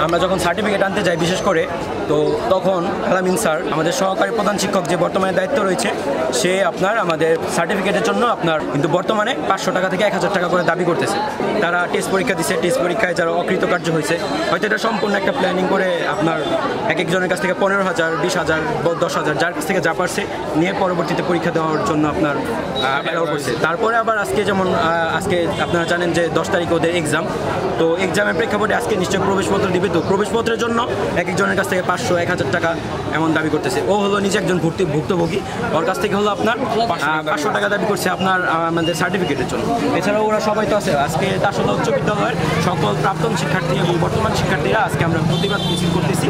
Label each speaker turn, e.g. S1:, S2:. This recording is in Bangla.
S1: আমরা যখন সার্টিফিকেট আনতে যাই বিশেষ করে, তো তখন আলামিন স্যার আমাদের সহকারী প্রধান শিক্ষক যে বর্তমানে দায়িত্ব রয়েছে, সে আপনার আমাদের সার্টিফিকেটের জন্য আপনার কিন্তু বর্তমানে 500 টাকা থেকে 1000 টাকা করে দাবি করতেছে। তারা টেস্ট পরীক্ষা দিচ্ছে, টেস্ট পরীক্ষায় যারা অকৃতকার্য হয়েছে, হয়তো এটা সম্পূর্ণ একটা প্ল্যানিং করে আপনার এক একজনের কাছ থেকে 15,000, 20,000, 10,000 যার কাছ থেকে যা পারছে নিয়ে পরবর্তীতে পরীক্ষা দেওয়ার জন্য আপনার অ্যালাউ করছে। তারপরে আবার আজকে যেমন আজকে আপনারা জানেন যে 10 তারিখে ওদের এক্সাম, তো এক্সামের প্রেক্ষাপটে আজকে নিশ্চয়ই প্রবেশপত্র দিবে, তো প্রবেশপত্রের জন্য এক একজনের কাছ থেকে 500, 1000 টাকা এমন দাবি করতেছে। ও হলো নিজে একজন ভুক্তভোগী, ওর কাছ থেকে হলো আপনার 500 টাকা দাবি করছে আপনার আমাদের সার্টিফিকেটের জন্য। এছাড়াও ওরা সবাই তো আছে। আজকে দাসল্য উচ্চ বিদ্যালয়ের সকল প্রাক্তন শিক্ষার্থী এবং বর্তমান শিক্ষার্থীরা আজকে আমরা প্রতিবাদ মিছিল করতেছি।